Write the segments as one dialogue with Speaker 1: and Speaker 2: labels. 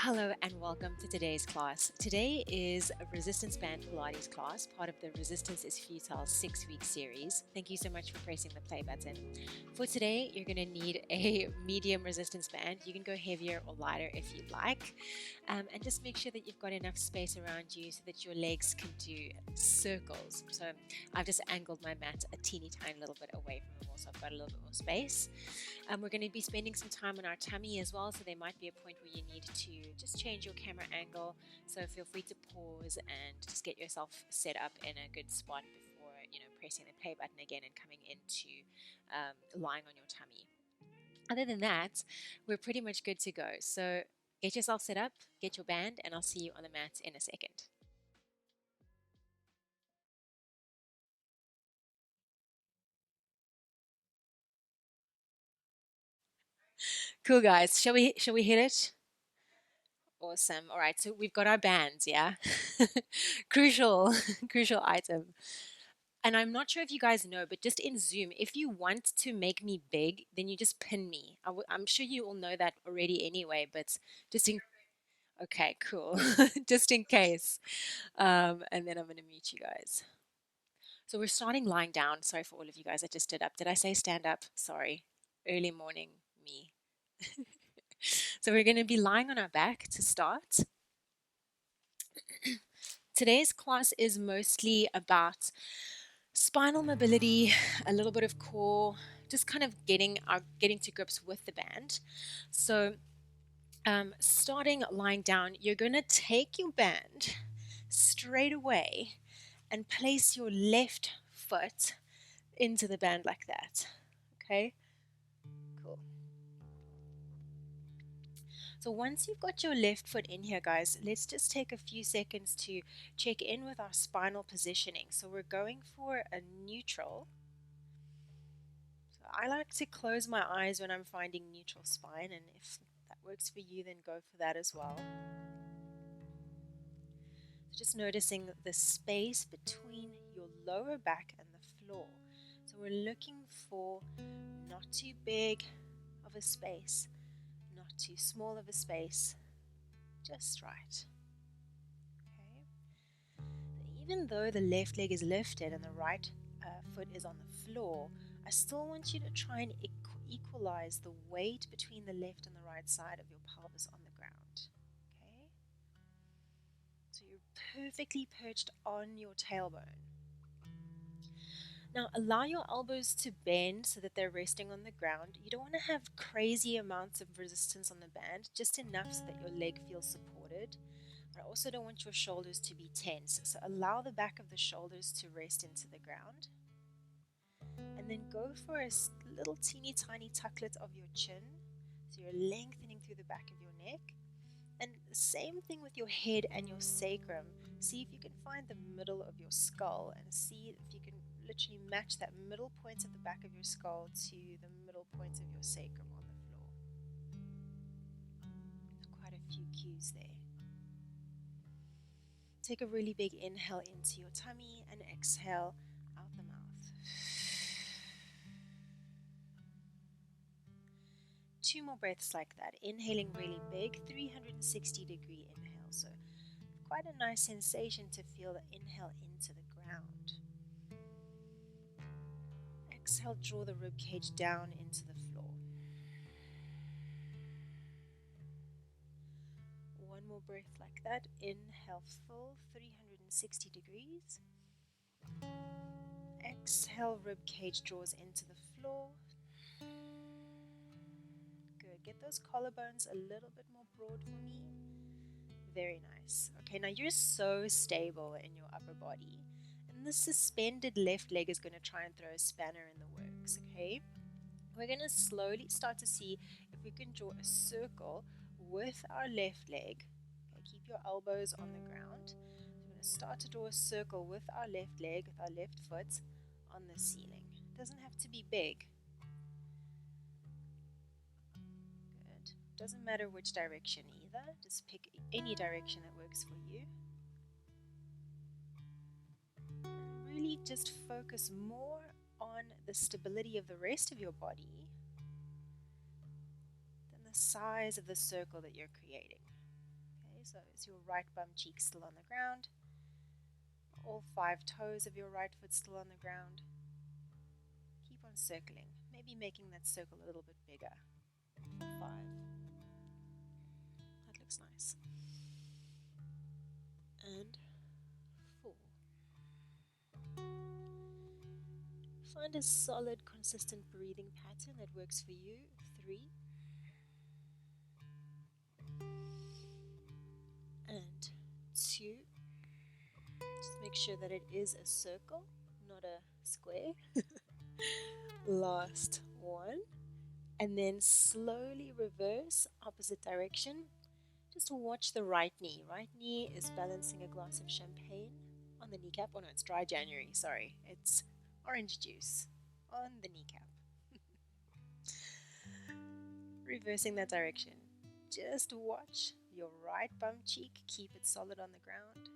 Speaker 1: Hello and welcome to today's class. Today is a resistance band Pilates class, part of the Resistance is Futile 6-week series. Thank you so much for pressing the play button. For today, you're going to need a medium resistance band. You can go heavier or lighter if you'd like. And just make sure that you've got enough space around you so that your legs can do circles. So I've just angled my mat a teeny tiny little bit away from the wall, so I've got a little bit more space. We're going to be spending some time on our tummy as well, so there might be a point where you need to just change your camera angle. So feel free to pause and just get yourself set up in a good spot before pressing the play button again and coming into lying on your tummy. Other than that, we're pretty much good to go. So get yourself set up, get your band, and I'll see you on the mat in a second. Cool, guys. Shall we hit it? Awesome. All right, so we've got our bands, yeah? Crucial, crucial item. And I'm not sure if you guys know, but just in Zoom, if you want to make me big, then you just pin me. I'm sure you all know that already anyway, but just in, okay, cool. Just in case. And then I'm going to mute you guys. So we're starting lying down. Sorry for all of you guys that just stood up. Did I say stand up? Sorry. Early morning me. So we're going to be lying on our back to start. Today's class is mostly about spinal mobility, a little bit of core, just kind of getting to grips with the band. So starting lying down, you're going to take your band straight away and place your left foot into the band like that. Okay, cool. So once you've got your left foot in here, guys, let's just take a few seconds to check in with our spinal positioning. So we're going for a neutral. So I like to close my eyes when I'm finding neutral spine, and if that works for you, then go for that as well. So just noticing the space between your lower back and the floor. So we're looking for not too big of a space, not too small of a space, just right. Okay. Even though the left leg is lifted and the right foot is on the floor, I still want you to try and equalize the weight between the left and the right side of your pelvis on the ground. Okay? So you're perfectly perched on your tailbone. Now allow your elbows to bend so that they're resting on the ground. You don't want to have crazy amounts of resistance on the band, just enough so that your leg feels supported. But I also don't want your shoulders to be tense. So allow the back of the shoulders to rest into the ground. And then go for a little teeny tiny tucklet of your chin. So you're lengthening through the back of your neck. And the same thing with your head and your sacrum. See if you can find the middle of your skull and see if you can literally match that middle point at the back of your skull to the middle point of your sacrum on the floor. Quite a few cues there. Take a really big inhale into your tummy and exhale out the mouth. 2 more breaths like that. Inhaling really big, 360-degree inhale. So quite a nice sensation to feel the inhale into the ground. Exhale, draw the rib cage down into the floor. One more breath like that. Inhale full, 360 degrees. Exhale, rib cage draws into the floor. Good. Get those collarbones a little bit more broad for me. Very nice. Okay, now you're so stable in your upper body. And the suspended left leg is going to try and throw a spanner in the works, okay? We're going to slowly start to see if we can draw a circle with our left leg. Okay, keep your elbows on the ground. We're going to start to draw a circle with our left leg, with our left foot on the ceiling. It doesn't have to be big. Good. Doesn't matter which direction either. Just pick any direction that works for you. And really just focus more on the stability of the rest of your body than the size of the circle that you're creating. so is your right bum cheek still on the ground? All 5 toes of your right foot still on the ground? Keep on circling, maybe making that circle a little bit bigger. 5. That looks nice. And 4. Find a solid, consistent breathing pattern that works for you. 3. And 2. Just make sure that it is a circle, not a square. Last 1. And then slowly reverse opposite direction. Just watch the right knee. Right knee is balancing a glass of champagne on the kneecap. Oh no, it's dry January, sorry. It's orange juice on the kneecap. Reversing that direction. Just watch your right bum cheek. Keep it solid on the ground.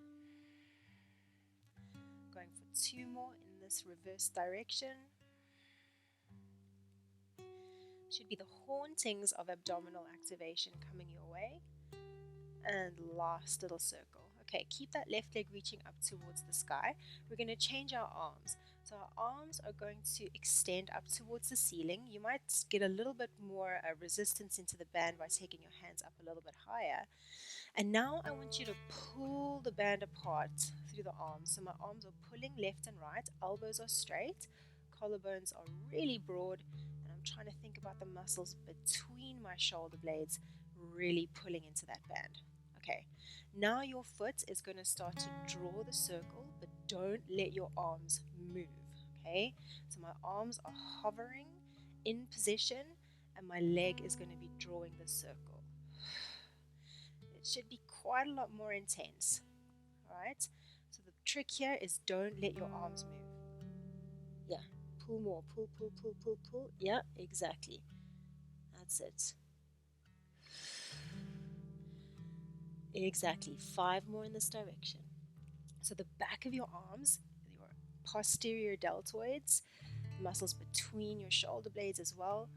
Speaker 1: Going for 2 more in this reverse direction. Should be the hauntings of abdominal activation coming your way. And last little circle. Okay, keep that left leg reaching up towards the sky. We're going to change our arms. So our arms are going to extend up towards the ceiling. You might get a little bit more resistance into the band by taking your hands up a little bit higher. And now I want you to pull the band apart through the arms. So my arms are pulling left and right. Elbows are straight. Collarbones are really broad. And I'm trying to think about the muscles between my shoulder blades really pulling into that band. Okay, now your foot is going to start to draw the circle, but don't let your arms move. Okay, so my arms are hovering in position and my leg is going to be drawing the circle. It should be quite a lot more intense. All right, so the trick here is don't let your arms move. Yeah, pull more, pull, pull, pull, pull, pull. Yeah, exactly. That's it. Exactly, 5 more in this direction. So the back of your arms, your posterior deltoids, muscles between your shoulder blades as well,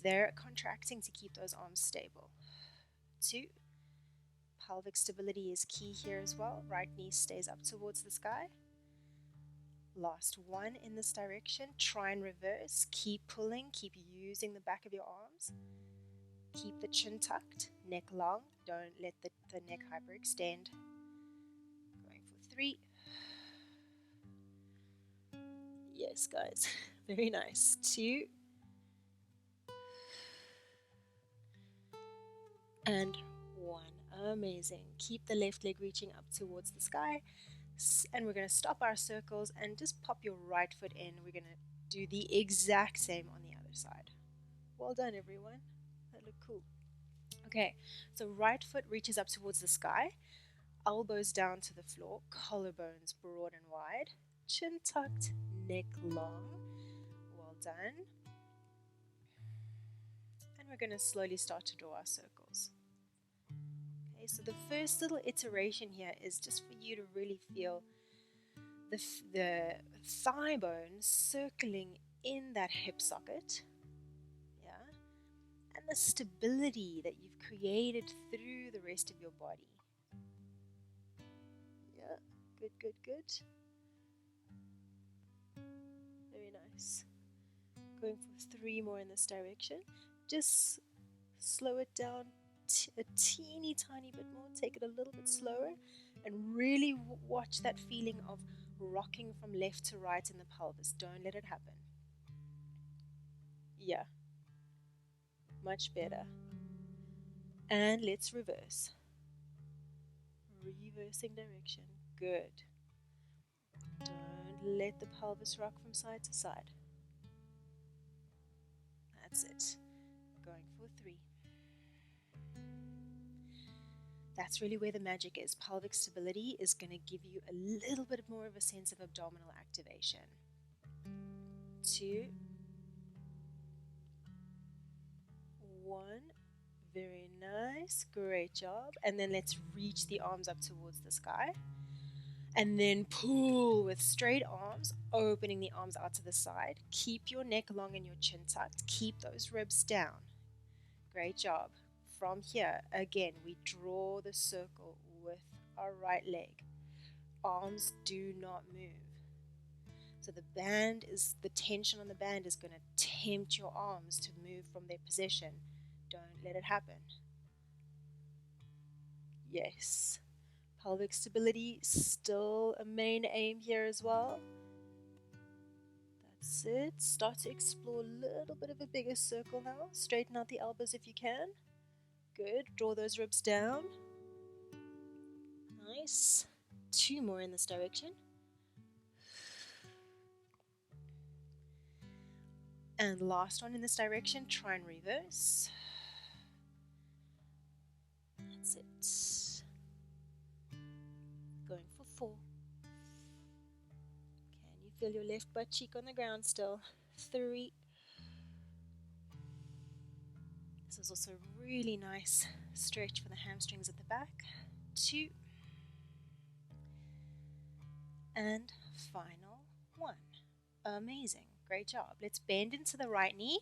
Speaker 1: they're contracting to keep those arms stable. 2. Pelvic stability is key here as well. Right knee stays up towards the sky. Last 1 in this direction. Try and reverse. Keep pulling. Keep using the back of your arms. Keep the chin tucked, neck long. Don't let the neck hyperextend. Going for 3. Yes, guys. Very nice. 2. And 1. Amazing. Keep the left leg reaching up towards the sky. And we're going to stop our circles and just pop your right foot in. We're going to do the exact same on the other side. Well done, everyone. That looked cool. Okay, so right foot reaches up towards the sky. Elbows down to the floor. Collarbones broad and wide. Chin tucked, neck long. Well done. And we're going to slowly start to draw our circles. Okay, so the first little iteration here is just for you to really feel the thigh bone circling in that hip socket, yeah, and the stability that you've created through the rest of your body. Yeah, good, good, good. Very nice. Going for 3 more in this direction. Just slow it down a teeny tiny bit more. Take it a little bit slower and really watch that feeling of rocking from left to right in the pelvis. Don't let it happen. Yeah, much better. And let's reverse. Reversing direction. Good. Don't let the pelvis rock from side to side. That's it. Going for 3. That's really where the magic is. Pelvic stability is going to give you a little bit more of a sense of abdominal activation. 2. 1. Very nice. Great job. And then let's reach the arms up towards the sky. And then pull with straight arms, opening the arms out to the side. Keep your neck long and your chin tucked. Keep those ribs down. Great job. from here, again, we draw the circle with our right leg. Arms do not move. So the tension on the band is going to tempt your arms to move from their position. Don't let it happen. Yes. Pelvic stability, still a main aim here as well. That's it. Start to explore a little bit of a bigger circle now. Straighten out the elbows if you can. Good. Draw those ribs down. Nice. 2 more in this direction. And last one in this direction. Try and reverse. That's it. Going for 4. Can you feel your left butt cheek on the ground still? 3. This is also a really nice stretch for the hamstrings at the back. 2. And final 1. Amazing. Great job. Let's bend into the right knee.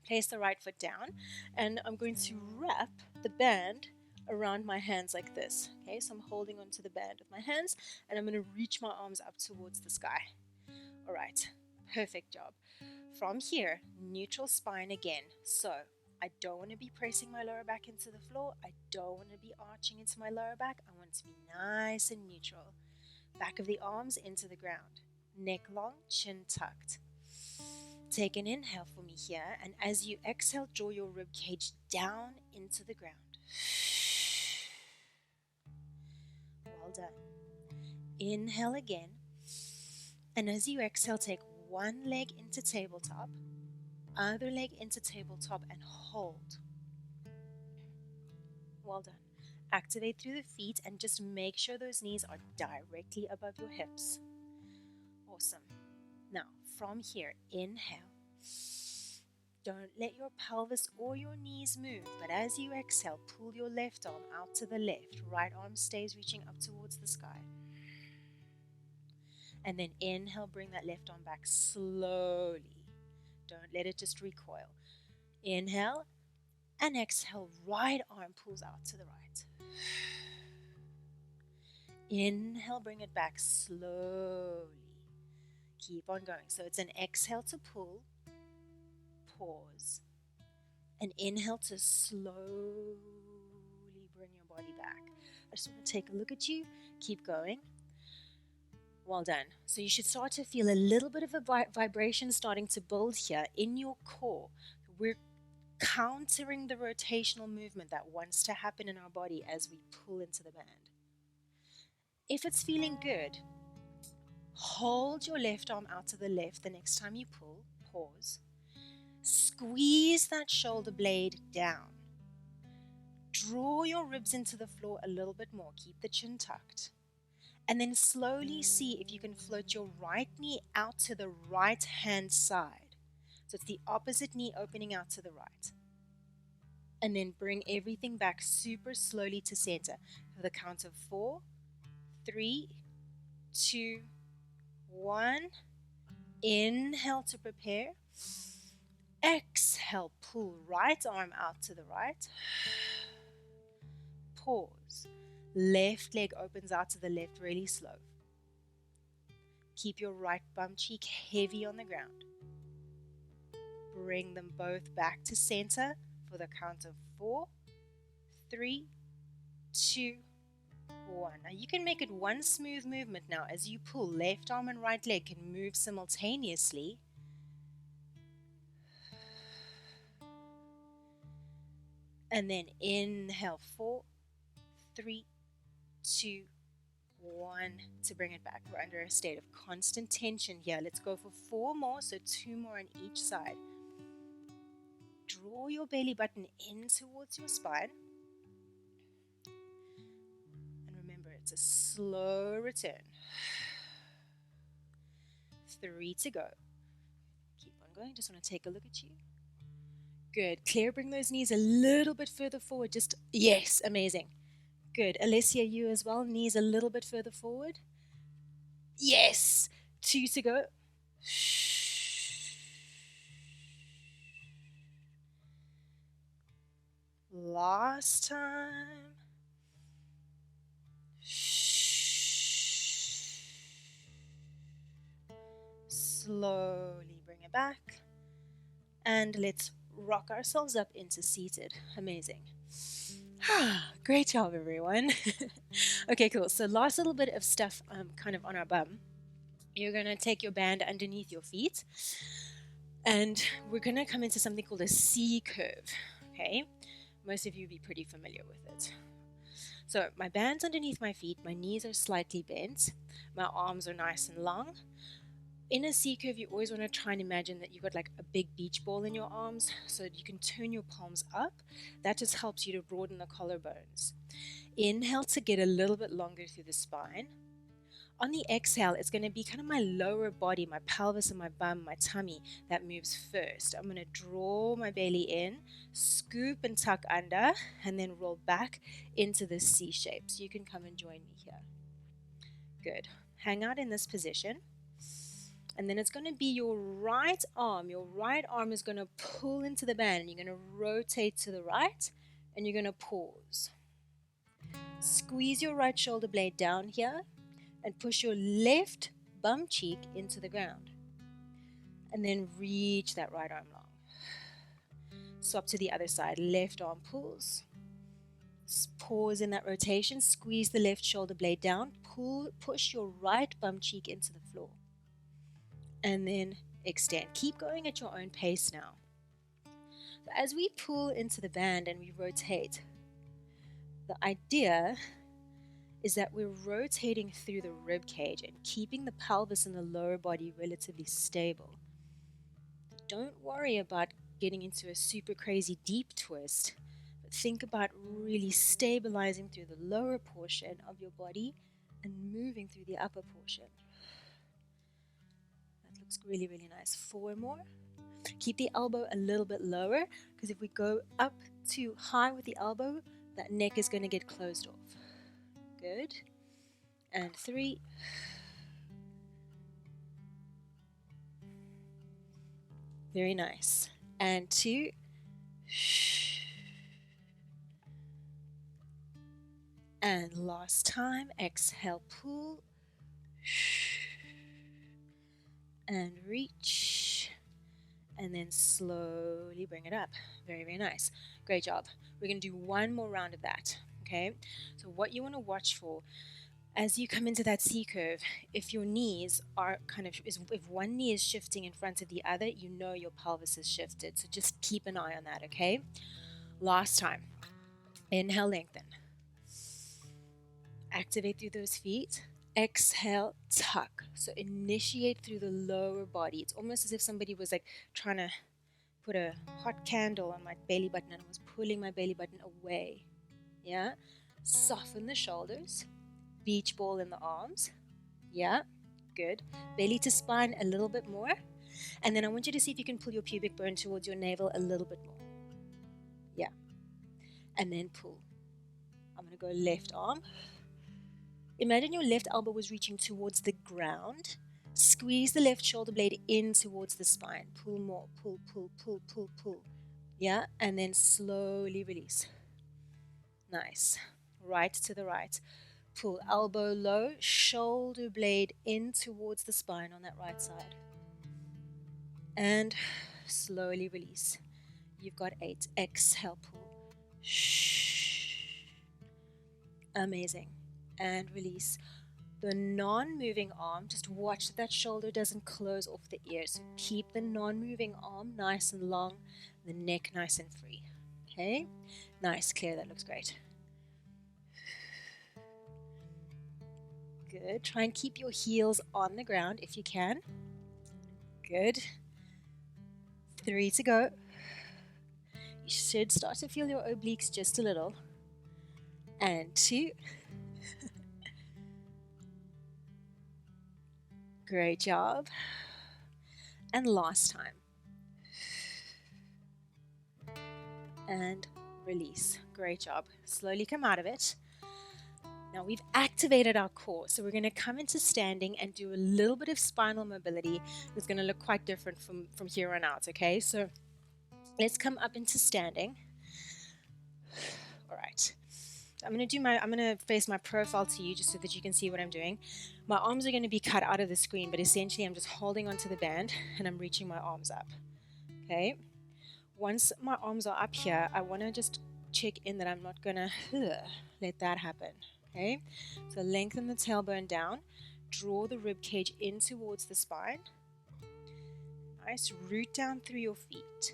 Speaker 1: Place the right foot down. And I'm going to wrap the band around my hands like this. Okay, so I'm holding onto the band with my hands, and I'm going to reach my arms up towards the sky. All right. Perfect job. From here, neutral spine again. So I don't want to be pressing my lower back into the floor. I don't want to be arching into my lower back. I want it to be nice and neutral. Back of the arms into the ground. Neck long, chin tucked. Take an inhale for me here, and as you exhale, draw your rib cage down into the ground. Well done. Inhale again, and as you exhale, take one leg into tabletop, other leg into tabletop, and hold. Well done. Activate through the feet and just make sure those knees are directly above your hips. Awesome. Now, from here, inhale. Don't let your pelvis or your knees move, but as you exhale, pull your left arm out to the left. Right arm stays reaching up towards the sky. And then inhale, bring that left arm back slowly. Don't let it just recoil. Inhale and exhale, right arm pulls out to the right. Inhale, bring it back slowly. Keep on going. So it's an exhale to pull, pause, and inhale to slowly bring your body back. I just want to take a look at you. Keep going. Well done. So you should start to feel a little bit of a vibration starting to build here in your core. We're countering the rotational movement that wants to happen in our body as we pull into the band. If it's feeling good, hold your left arm out to the left the next time you pull. Pause. Squeeze that shoulder blade down. Draw your ribs into the floor a little bit more. Keep the chin tucked. And then slowly see if you can float your right knee out to the right hand side. So it's the opposite knee opening out to the right. And then bring everything back super slowly to center. For the count of 4, 3, 2, 1. Inhale to prepare. Exhale, pull right arm out to the right. Pause. Left leg opens out to the left really slow. Keep your right bum cheek heavy on the ground. Bring them both back to center for the count of 4, 3, 2, 1. Now you can make it one smooth movement now. As you pull, left arm and right leg can move simultaneously. And then inhale, 4, 3, 2, 1 to bring it back. We're under a state of constant tension here. Let's go for 4 more, so 2 more on each side. Draw your belly button in towards your spine. And remember, it's a slow return. 3 to go. Keep on going. Just want to take a look at you. Good. Claire, bring those knees a little bit further forward. Just, yes, amazing. Good. Alessia, you as well. Knees a little bit further forward. Yes. 2 to go. Last time. Slowly bring it back. And let's rock ourselves up into seated. Amazing. Great job, everyone. Okay, cool. So last little bit of stuff kind of on our bum. You're going to take your band underneath your feet. And we're going to come into something called a C curve. Okay? Most of you will be pretty familiar with it. So my band's underneath my feet. My knees are slightly bent. My arms are nice and long. In a C curve, you always want to try and imagine that you've got like a big beach ball in your arms so that you can turn your palms up. That just helps you to broaden the collarbones. Inhale to get a little bit longer through the spine. On the exhale, it's going to be kind of my lower body, my pelvis and my bum, my tummy that moves first. I'm going to draw my belly in, scoop and tuck under, and then roll back into this C shape. So you can come and join me here. Good. Hang out in this position. And then it's going to be your right arm. Your right arm is going to pull into the band. And you're going to rotate to the right. And you're going to pause. Squeeze your right shoulder blade down here. And push your left bum cheek into the ground. And then reach that right arm long. Swap to the other side. Left arm pulls. Pause in that rotation. Squeeze the left shoulder blade down. Push your right bum cheek into the floor. And then extend. Keep going at your own pace now. So as we pull into the band and we rotate, the idea is that we're rotating through the rib cage and keeping the pelvis and the lower body relatively stable. Don't worry about getting into a super crazy deep twist, but think about really stabilizing through the lower portion of your body and moving through the upper portion. Looks really, really nice. 4 more. Keep the elbow a little bit lower because if we go up too high with the elbow, that neck is going to get closed off. Good. And 3. Very nice. And 2. And last time. Exhale, pull. And reach, and then slowly bring it up. Very, very nice. Great job. We're going to do one more round of that, okay? So what you want to watch for as you come into that C curve, if your knees are if one knee is shifting in front of the other, you know your pelvis is shifted. So just keep an eye on that, okay? Last time. Inhale, lengthen. Activate through those feet. Exhale, tuck. So initiate through the lower body. It's almost as if somebody was like trying to put a hot candle on my belly button and was pulling my belly button away. Yeah? Soften the shoulders. Beach ball in the arms. Yeah? Good. Belly to spine a little bit more. And then I want you to see if you can pull your pubic bone towards your navel a little bit more. Yeah. And then pull. I'm going to go left arm. Imagine your left elbow was reaching towards the ground. Squeeze the left shoulder blade in towards the spine. Pull more. Pull, pull, pull, pull, pull. Yeah? And then slowly release. Nice. Right to the right. Pull elbow low. Shoulder blade in towards the spine on that right side. And slowly release. You've got 8. Exhale, pull. Amazing. And release. The non-moving arm, just watch that shoulder doesn't close off the ear. So keep the non-moving arm nice and long, the neck nice and free. Okay? Nice, clear, that looks great. Good. Try and keep your heels on the ground if you can. Good. 3 to go. You should start to feel your obliques just a little. And 2. Great job. And last time. And release. Great job. Slowly come out of it. Now we've activated our core, so we're going to come into standing and do a little bit of spinal mobility. It's going to look quite different from here on out, okay? So let's come up into standing. All right. I'm going to face my profile to you just so that you can see what I'm doing. My arms are going to be cut out of the screen, but essentially I'm just holding onto the band and I'm reaching my arms up. Okay. Once my arms are up here, I want to just check in that I'm not going to let that happen. Okay. So lengthen the tailbone down, draw the rib cage in towards the spine. Nice. Root down through your feet.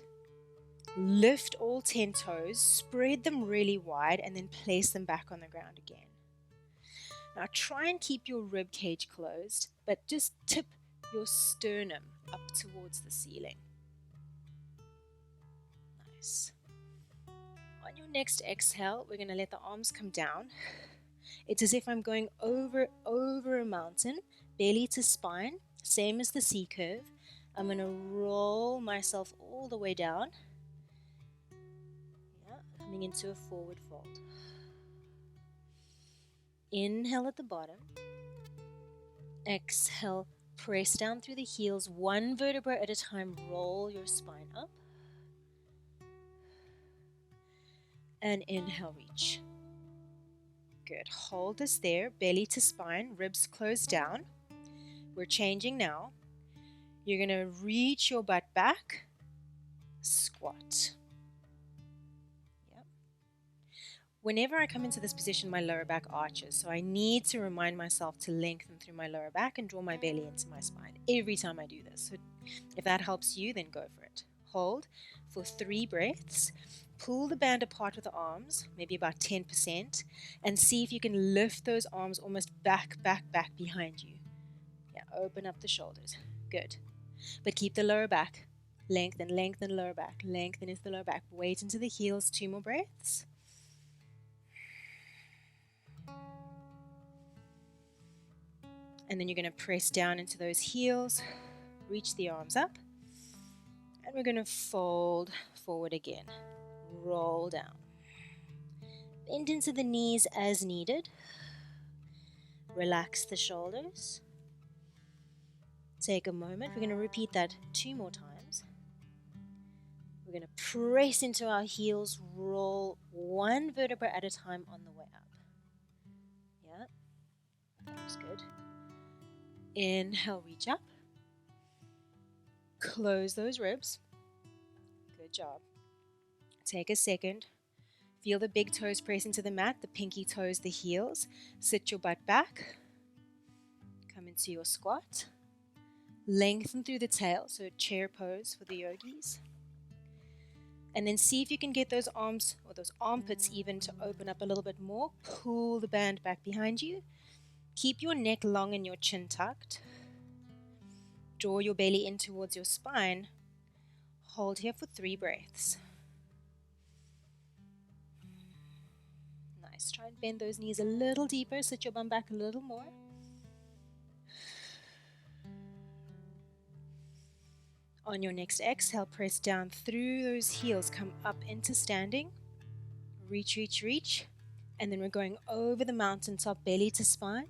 Speaker 1: Lift all 10 toes, spread them really wide, and then place them back on the ground again. Now try and keep your rib cage closed, but just tip your sternum up towards the ceiling. Nice. On your next exhale, we're going to let the arms come down. It's as if I'm going over a mountain, belly to spine, same as the C curve. I'm going to roll myself all the way down. Coming into a forward fold. Inhale at the bottom. Exhale, press down through the heels, one vertebra at a time, roll your spine up. And inhale, reach. Good. Hold this there, belly to spine, ribs closed down. We're changing now. You're going to reach your butt back, squat. Whenever I come into this position, my lower back arches, so I need to remind myself to lengthen through my lower back and draw my belly into my spine every time I do this. So if that helps you, then go for it. Hold for 3 breaths. Pull the band apart with the arms, maybe about 10%, and see if you can lift those arms almost back behind you. Yeah, open up the shoulders. Good. But keep the lower back. Lengthen, lower back. Lengthen into the lower back. Weight into the heels. 2 more breaths. And then you're going to press down into those heels, reach the arms up, and we're going to fold forward again. Roll down. Bend into the knees as needed. Relax the shoulders. Take a moment. We're going to repeat that 2 more times. We're going to press into our heels, roll 1 vertebra at a time on the way up. Yeah, that was good. Inhale, reach up. Close those ribs. Good job. Take a second. Feel the big toes press into the mat, the pinky toes, the heels. Sit your butt back. Come into your squat. Lengthen through the tail, so chair pose for the yogis. And then see if you can get those arms or those armpits even to open up a little bit more. Pull the band back behind you. Keep your neck long and your chin tucked. Draw your belly in towards your spine. Hold here for 3 breaths. Nice. Try and bend those knees a little deeper. Sit your bum back a little more. On your next exhale, press down through those heels. Come up into standing. Reach, reach, reach. And then we're going over the mountaintop, belly to spine.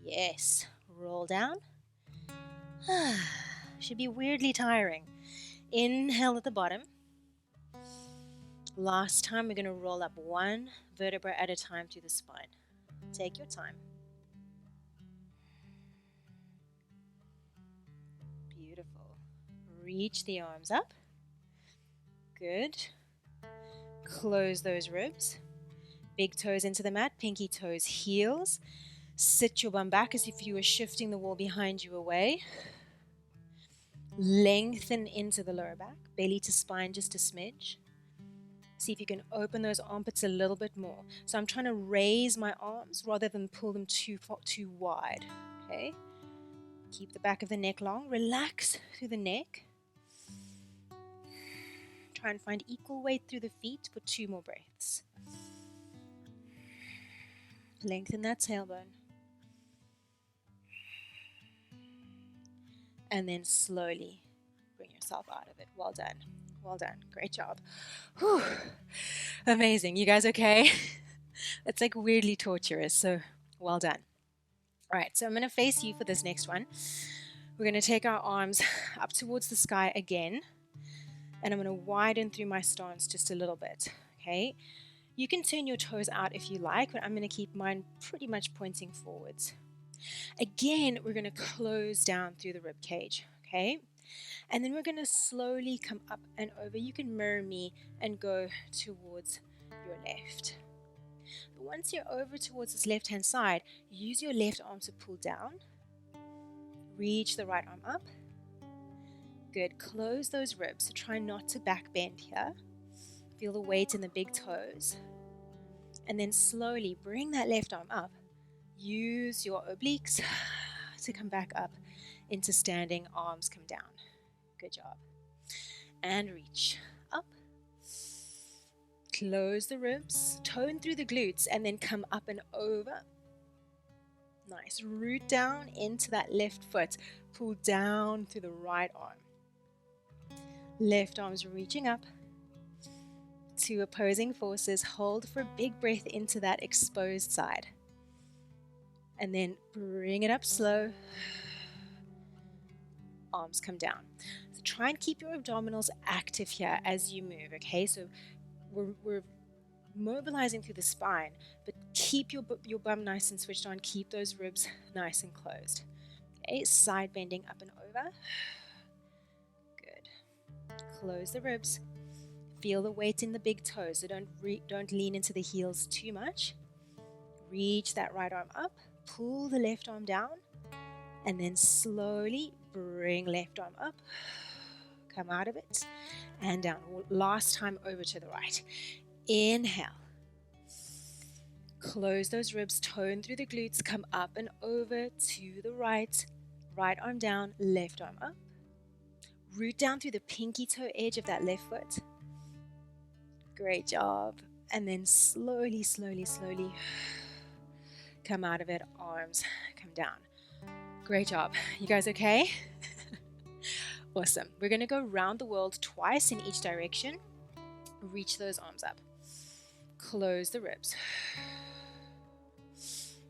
Speaker 1: Yes. Roll down. Should be weirdly tiring. Inhale at the bottom. Last time, we're going to roll up 1 vertebra at a time through the spine. Take your time. Beautiful. Reach the arms up. Good. Close those ribs. Big toes into the mat, pinky toes, heels. Sit your bum back as if you were shifting the wall behind you away. Lengthen into the lower back, belly to spine just a smidge. See if you can open those armpits a little bit more. So I'm trying to raise my arms rather than pull them too wide. Okay? Keep the back of the neck long. Relax through the neck. Try and find equal weight through the feet for 2 more breaths. Lengthen that tailbone. And then slowly bring yourself out of it. Well done. Well done. Great job. Whew. Amazing. You guys okay? It's like weirdly torturous, so well done. All right, so I'm going to face you for this next one. We're going to take our arms up towards the sky again, and I'm going to widen through my stance just a little bit. okay? You can turn your toes out if you like, but I'm going to keep mine pretty much pointing forwards. Again, we're going to close down through the rib cage, okay? And then we're going to slowly come up and over. You can mirror me and go towards your left. But once you're over towards this left-hand side, use your left arm to pull down. Reach the right arm up. Good. Close those ribs. So try not to back bend here. Feel the weight in the big toes. And then slowly bring that left arm up. Use your obliques to come back up into standing. Arms come down. Good job. And reach up. Close the ribs. Tone through the glutes and then come up and over. Nice. Root down into that left foot. Pull down through the right arm. Left arm's reaching up. Two opposing forces. Hold for a big breath into that exposed side. And then bring it up slow. Arms come down. So try and keep your abdominals active here as you move, okay? So we're mobilizing through the spine, but keep your bum nice and switched on. Keep those ribs nice and closed. Okay, side bending up and over. Good. Close the ribs. Feel the weight in the big toes, so don't lean into the heels too much. Reach that right arm up. Pull the left arm down. And then slowly bring left arm up. Come out of it. And down. Last time over to the right. Inhale. Close those ribs. Tone through the glutes. Come up and over to the right. Right arm down. Left arm up. Root down through the pinky toe edge of that left foot. Great job. And then slowly, slowly, slowly come out of it. Arms come down. Great job. You guys okay? Awesome. We're going to go round the world twice in each direction. Reach those arms up. Close the ribs.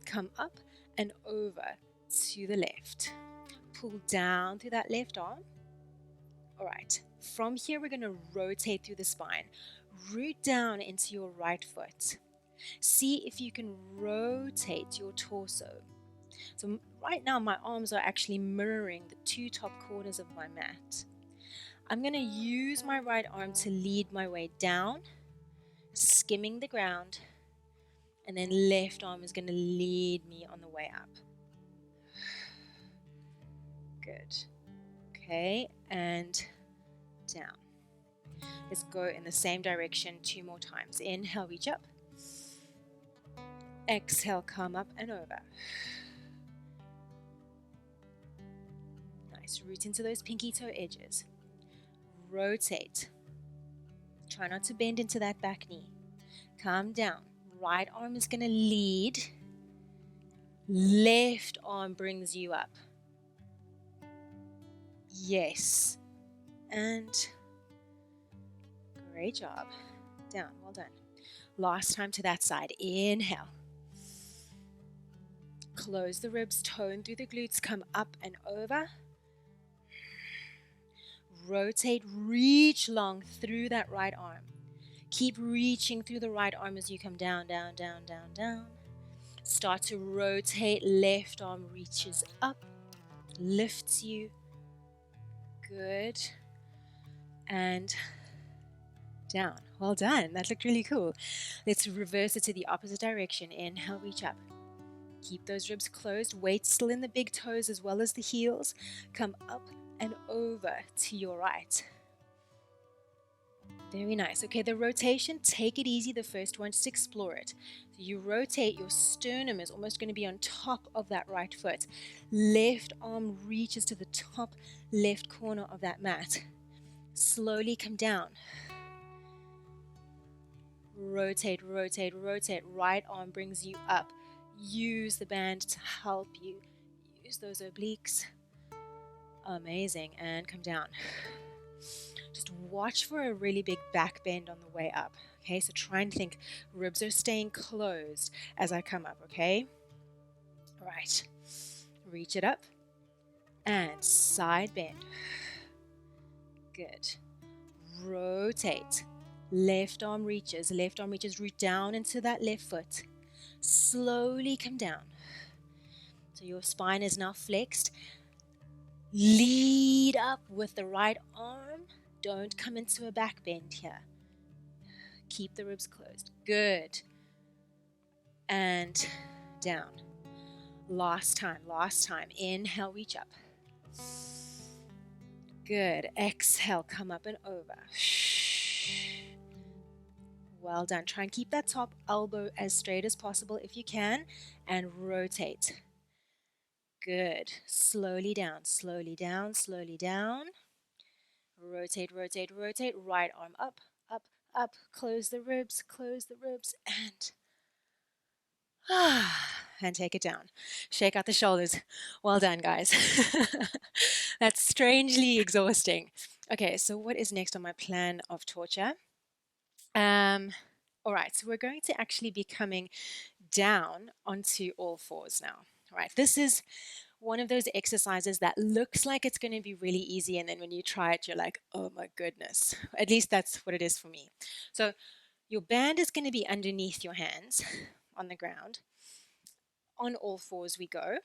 Speaker 1: Come up and over to the left. Pull down through that left arm. All right. From here, we're going to rotate through the spine. Root down into your right foot. See if you can rotate your torso. So right now, my arms are actually mirroring the two top corners of my mat. I'm going to use my right arm to lead my way down, skimming the ground, and then left arm is going to lead me on the way up. Good. Okay, and down. Let's go in the same direction 2 more times. Inhale, reach up. Exhale, come up and over. Nice. Root into those pinky toe edges. Rotate. Try not to bend into that back knee. Come down. Right arm is going to lead. Left arm brings you up. Yes. And great job. Down. Well done. Last time to that side. Inhale. Close the ribs. Tone through the glutes. Come up and over. Rotate. Reach long through that right arm. Keep reaching through the right arm as you come down, down, down, down, down. Start to rotate. Left arm reaches up. Lifts you. Good. And down. Well done. That looked really cool. Let's reverse it to the opposite direction. Inhale, reach up. Keep those ribs closed. Weight still in the big toes as well as the heels. Come up and over to your right. Very nice. Okay, the rotation, take it easy the first one, just explore it. So you rotate, your sternum is almost going to be on top of that right foot. Left arm reaches to the top left corner of that mat. Slowly come down. Rotate, rotate, rotate. Right arm brings you up. Use the band to help you. Use those obliques. Amazing. And come down. Just watch for a really big back bend on the way up. Okay, so try and think ribs are staying closed as I come up, okay? All right. Reach it up. And side bend. Good. Rotate. left arm reaches, root down into that left foot. Slowly come down. So your spine is now flexed. Lead up with the right arm. Don't come into a back bend here. Keep the ribs closed. Good. And down. Last time. Inhale, reach up. Good. Exhale, come up and over. Well done. Try and keep that top elbow as straight as possible if you can, and rotate. Good. Slowly down. Rotate. Right arm up. Close the ribs, and take it down. Shake out the shoulders. Well done, guys. That's strangely exhausting. Okay, so what is next on my plan of torture? All right, so we're going to actually be coming down onto all fours now. All right, this is one of those exercises that looks like it's going to be really easy, and then when you try it, you're like, oh my goodness. At least that's what it is for me. So your band is going to be underneath your hands on the ground. On all fours we go.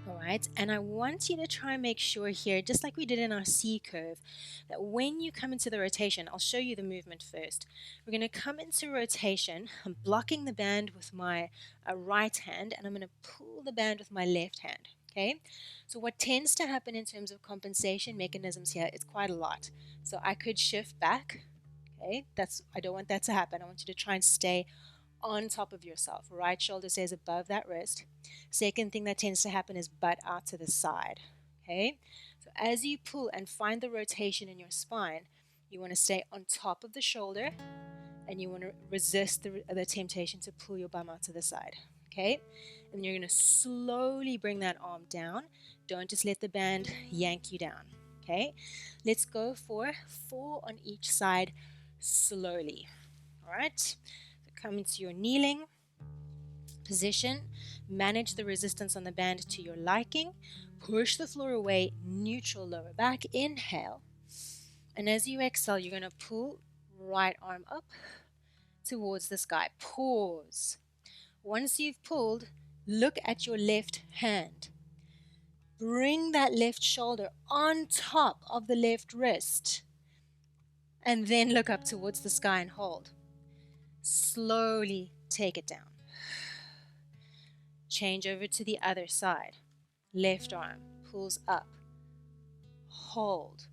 Speaker 1: All right, and I want you to try and make sure here, just like we did in our C curve, that when you come into the rotation, I'll show you the movement first. We're going to come into rotation. I'm blocking the band with my right hand, and I'm going to pull the band with my left hand. Okay, so what tends to happen in terms of compensation mechanisms here, it's quite a lot. So I could shift back. Okay, I don't want that to happen. I want you to try and stay on top of yourself. Right shoulder stays above that wrist. Second thing that tends to happen is butt out to the side. Okay, so as you pull and find the rotation in your spine, you want to stay on top of the shoulder, and you want to resist the temptation to pull your bum out to the side. Okay, and you're going to slowly bring that arm down. Don't just let the band yank you down. Okay, let's go for 4 on each side slowly. All right, come into your kneeling position. Manage the resistance on the band to your liking. Push the floor away, neutral lower back. Inhale. And as you exhale, you're going to pull right arm up towards the sky. Pause. Once you've pulled, look at your left hand. Bring that left shoulder on top of the left wrist. And then look up towards the sky and hold. Slowly take it down. Change over to the other side. Left arm pulls up. Hold.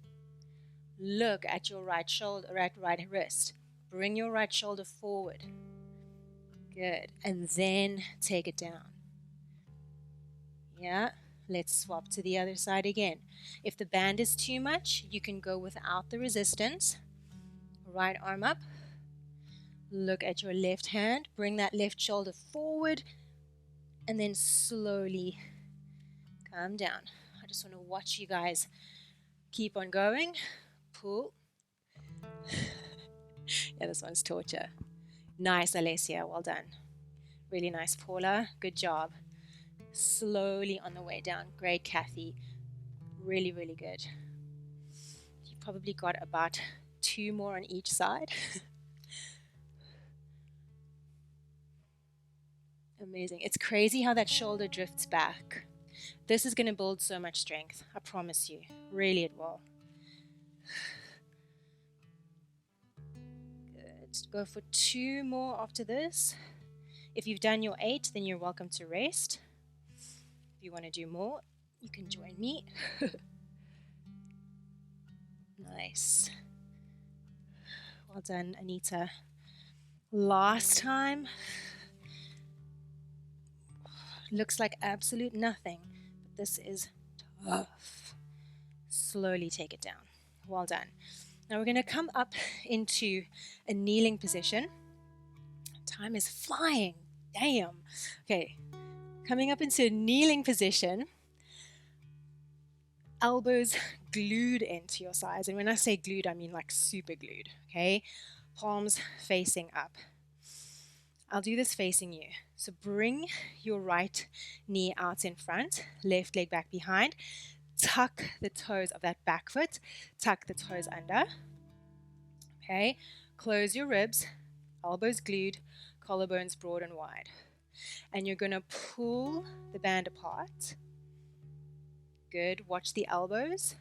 Speaker 1: Look at your right shoulder, right wrist. Bring your right shoulder forward. Good. And then take it down. Yeah. Let's swap to the other side again. If the band is too much, you can go without the resistance. Right arm up. Look at your left hand. Bring that left shoulder forward. And then slowly come down. I just want to watch you guys keep on going. Pull. Yeah, this one's torture. Nice, Alessia. Well done. Really nice, Paula. Good job. Slowly on the way down. Great, Kathy. Really, really good. You probably got about 2 more on each side. Amazing. It's crazy how that shoulder drifts back. This is going to build so much strength. I promise you. Really, it will. Good. Go for 2 more after this. If you've done your 8, then you're welcome to rest. If you want to do more, you can join me. Nice. Well done, Anita. Last time. Looks like absolute nothing, but this is tough. Slowly take it down. Well done. Now we're going to come up into a kneeling position. Time is flying. Damn. Okay. Coming up into a kneeling position. Elbows glued into your sides. And when I say glued, I mean like super glued. Okay. Palms facing up. I'll do this facing you. So bring your right knee out in front, left leg back behind. Tuck the toes of that back foot. Tuck the toes under. Okay. Close your ribs, elbows glued, collarbones broad and wide. And you're going to pull the band apart. Good. Watch the elbows.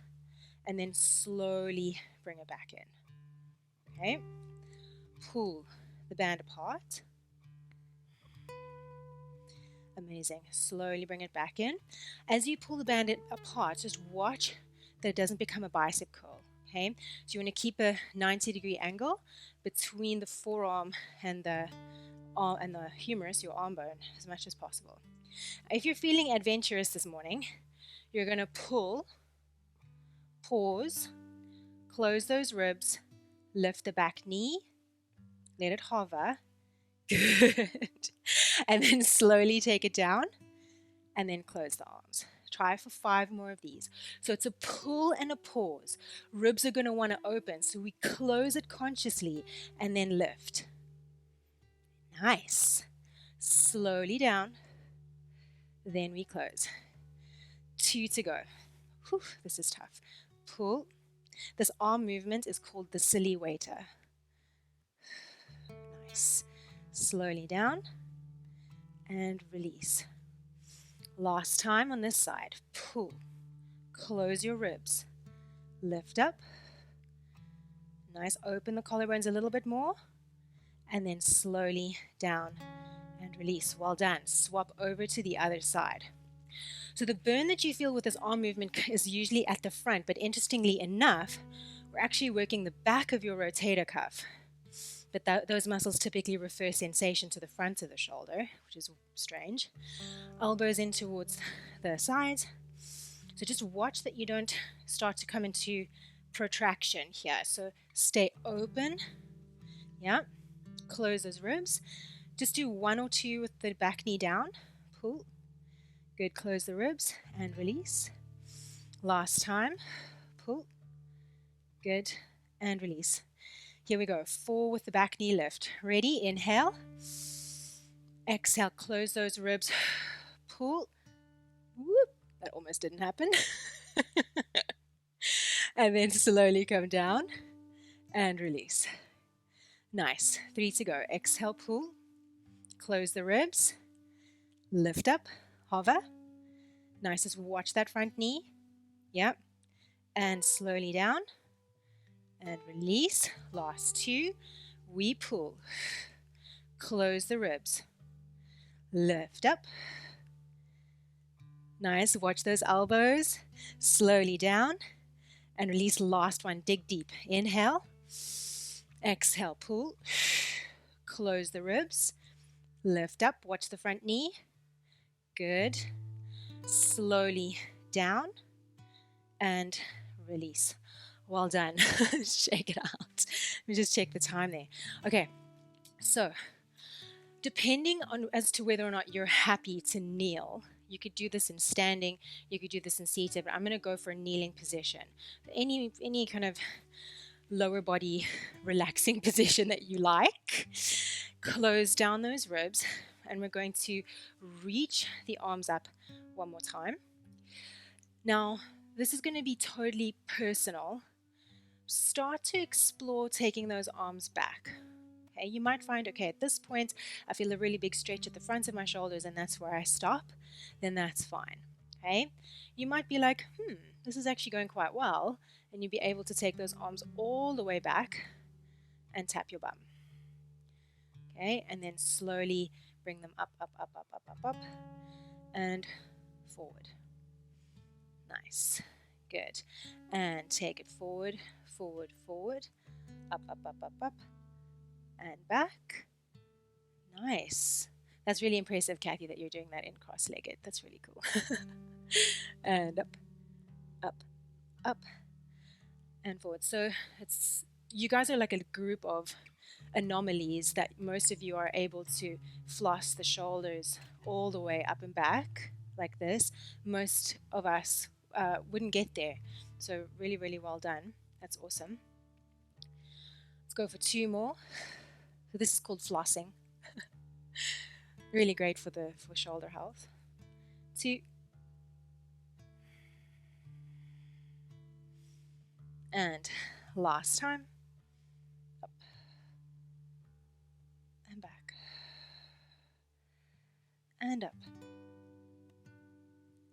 Speaker 1: And then slowly bring it back in. Okay. Pull the band apart. Amazing. Slowly bring it back in. As you pull the band apart, just watch that it doesn't become a bicep curl. Okay. So you want to keep a 90-degree angle between the forearm and the humerus, your arm bone, as much as possible. If you're feeling adventurous this morning, you're going to pull, pause, close those ribs, lift the back knee, let it hover. Good. And then slowly take it down and then close the arms. Try for 5 more of these. So it's a pull and a pause. Ribs are going to want to open, so we close it consciously and then lift. Nice. Slowly down. Then we close. 2 to go. Whew, this is tough. Pull. This arm movement is called the silly waiter. Nice. Slowly down and release. Last time on this side. Pull. Close your ribs. Lift up. Nice. Open the collarbones a little bit more. And then slowly down and release. Well done. Swap over to the other side. So the burn that you feel with this arm movement is usually at the front, but interestingly enough, we're actually working the back of your rotator cuff. But those muscles typically refer sensation to the front of the shoulder, which is strange. Elbows in towards the sides. So just watch that you don't start to come into protraction here. So stay open. Yeah. Close those ribs. Just do 1 or 2 with the back knee down. Pull. Good. Close the ribs and release. Last time. Pull. Good. And release. Here we go. 4 with the back knee lift. Ready? Inhale. Exhale. Close those ribs. Pull. Whoop. That almost didn't happen. And then slowly come down and release. Nice. 3 to go. Exhale. Pull. Close the ribs. Lift up. Hover. Nice. Just watch that front knee. Yep. And slowly down. And release. Last 2. We pull. Close the ribs. Lift up. Nice. Watch those elbows. Slowly down. And release. Last one. Dig deep. Inhale. Exhale. Pull. Close the ribs. Lift up. Watch the front knee. Good. Slowly down. And release. Well done. Shake it out. Let me just check the time there. Okay. So, depending on as to whether or not you're happy to kneel, you could do this in standing, you could do this in seated, but I'm going to go for a kneeling position. Any kind of lower body relaxing position that you like. Close down those ribs, and we're going to reach the arms up one more time. Now, this is going to be totally personal. Start to explore taking those arms back. Okay, you might find, okay, at this point, I feel a really big stretch at the front of my shoulders, and that's where I stop. Then that's fine. Okay, you might be like, this is actually going quite well, and you'll be able to take those arms all the way back and tap your bum. Okay, and then slowly bring them up, up, up, up, up, up, up, and forward. Nice. Good. And take it forward, forward, forward, up, up, up, up, up, and back. Nice. That's really impressive, Kathy, that you're doing that in cross-legged. That's really cool. And up, up, up, and forward. So you guys are like a group of anomalies that most of you are able to floss the shoulders all the way up and back like this. Most of us wouldn't get there. So really, really well done. That's awesome. Let's go for 2 more. So this is called flossing. Really great for shoulder health. 2. And last time. Up. and up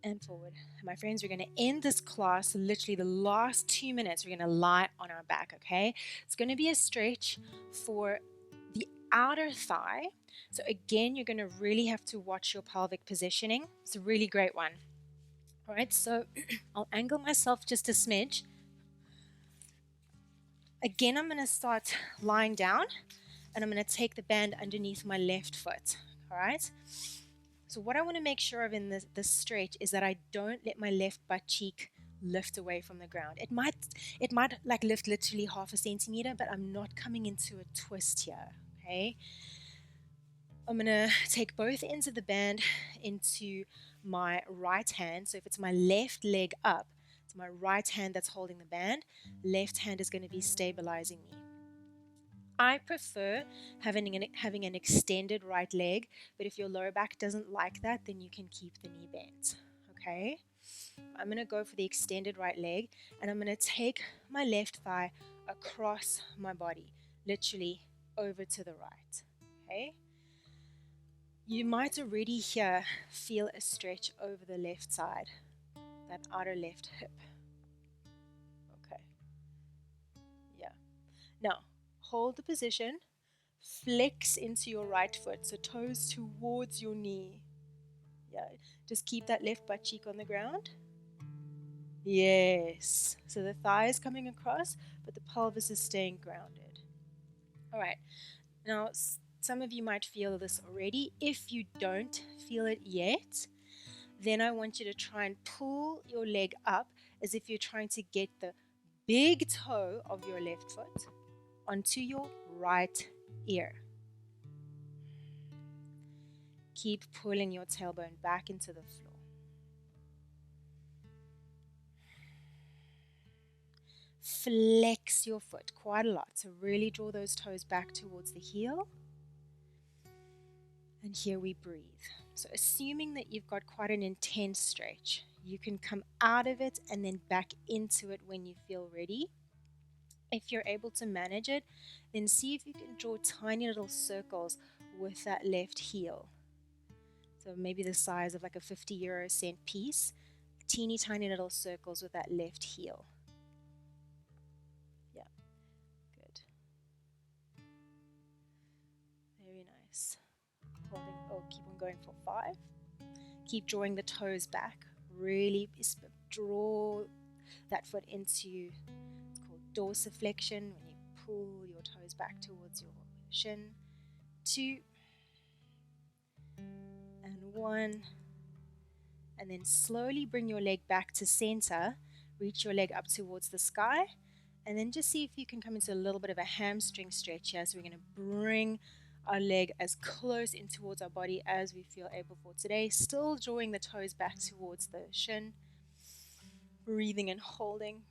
Speaker 1: and forward. My friends, we're going to end this class, literally the last 2 minutes, we're going to lie on our back, okay? It's going to be a stretch for the outer thigh. So again, you're going to really have to watch your pelvic positioning. It's a really great one. All right, so I'll angle myself just a smidge. Again, I'm going to start lying down, and I'm going to take the band underneath my left foot. All right. So what I want to make sure of in this stretch is that I don't let my left butt cheek lift away from the ground. It might like lift literally half a centimeter, but I'm not coming into a twist here. Okay. I'm going to take both ends of the band into my right hand. So if it's my left leg up, it's my right hand that's holding the band. Left hand is going to be stabilizing me. I prefer having an extended right leg, but if your lower back doesn't like that, then you can keep the knee bent. Okay? I'm going to go for the extended right leg, and I'm going to take my left thigh across my body, literally over to the right. Okay? You might already here feel a stretch over the left side, that outer left hip. Okay. Yeah. Now, hold the position. Flex into your right foot, so toes towards your knee. Yeah, just keep that left butt cheek on the ground. Yes. So the thigh is coming across, but the pelvis is staying grounded. All right. Now, some of you might feel this already. If you don't feel it yet, then I want you to try and pull your leg up as if you're trying to get the big toe of your left foot onto your right ear. Keep pulling your tailbone back into the floor. Flex your foot quite a lot. So really draw those toes back towards the heel. And here we breathe. So assuming that you've got quite an intense stretch, you can come out of it and then back into it when you feel ready. If you're able to manage it, then see if you can draw tiny little circles with that left heel. So maybe the size of like a 50-cent piece, teeny tiny little circles with that left heel. Yeah, good. Very nice. Keep on going for 5. Keep drawing the toes back. Really draw that foot into, it's called dorsiflexion, when you pull your toes back towards your shin. 2 and 1. And then slowly bring your leg back to center. Reach your leg up towards the sky. And then just see if you can come into a little bit of a hamstring stretch here. So we're going to bring our leg as close in towards our body as we feel able for today. Still drawing the toes back towards the shin. Breathing and holding.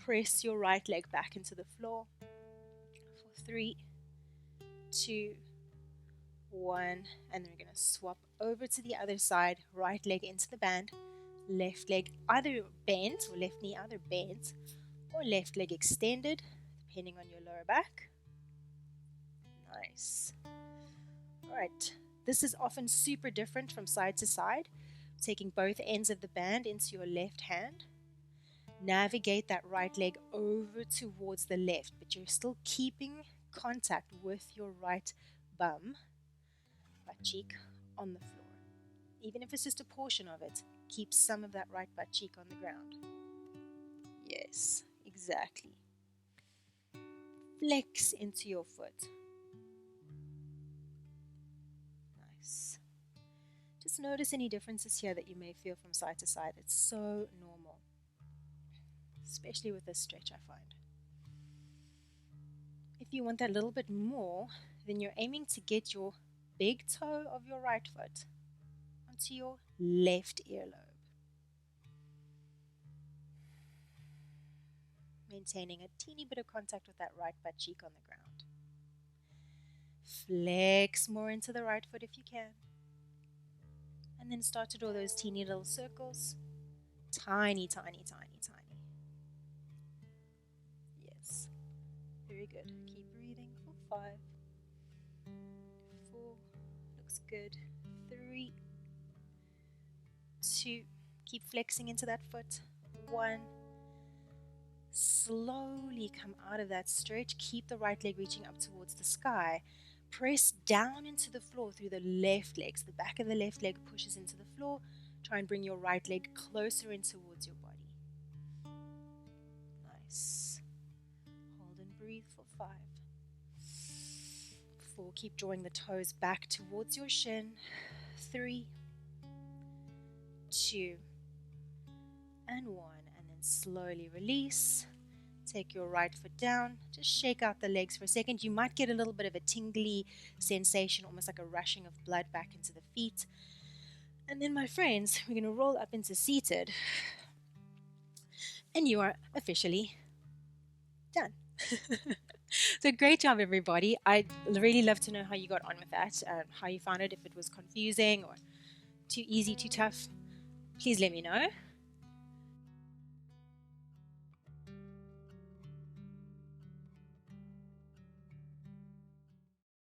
Speaker 1: Press your right leg back into the floor. For 3, 2, 1. And then we're going to swap over to the other side. Right leg into the band. Left leg either bent, or left knee either bent, or left leg extended, depending on your lower back. Nice. All right. This is often super different from side to side. Taking both ends of the band into your left hand. Navigate that right leg over towards the left, but you're still keeping contact with your right bum, butt cheek, on the floor. Even if it's just a portion of it, keep some of that right butt cheek on the ground. Yes, exactly. Flex into your foot. Nice. Just notice any differences here that you may feel from side to side. It's so normal, especially with this stretch, I find. If you want that little bit more, then you're aiming to get your big toe of your right foot onto your left earlobe. Maintaining a teeny bit of contact with that right butt cheek on the ground. Flex more into the right foot if you can. And then start to draw those teeny little circles. Tiny, tiny, tiny, tiny. Yes. Very good. Keep breathing for 5, 4. Looks good. 3, 2. Keep flexing into that foot. 1. Slowly come out of that stretch. Keep the right leg reaching up towards the sky. Press down into the floor through the left leg. So the back of the left leg pushes into the floor. Try and bring your right leg closer in towards your body. Nice. Hold and breathe for 5. 4. Keep drawing the toes back towards your shin. 3, 2, and 1. And then slowly release. Take your right foot down. Just shake out the legs for a second. You might get a little bit of a tingly sensation, almost like a rushing of blood back into the feet. And then, my friends, we're going to roll up into seated. And you are officially done. So great job, everybody. I'd really love to know how you got on with that, how you found it, if it was confusing or too easy, too tough. Please let me know.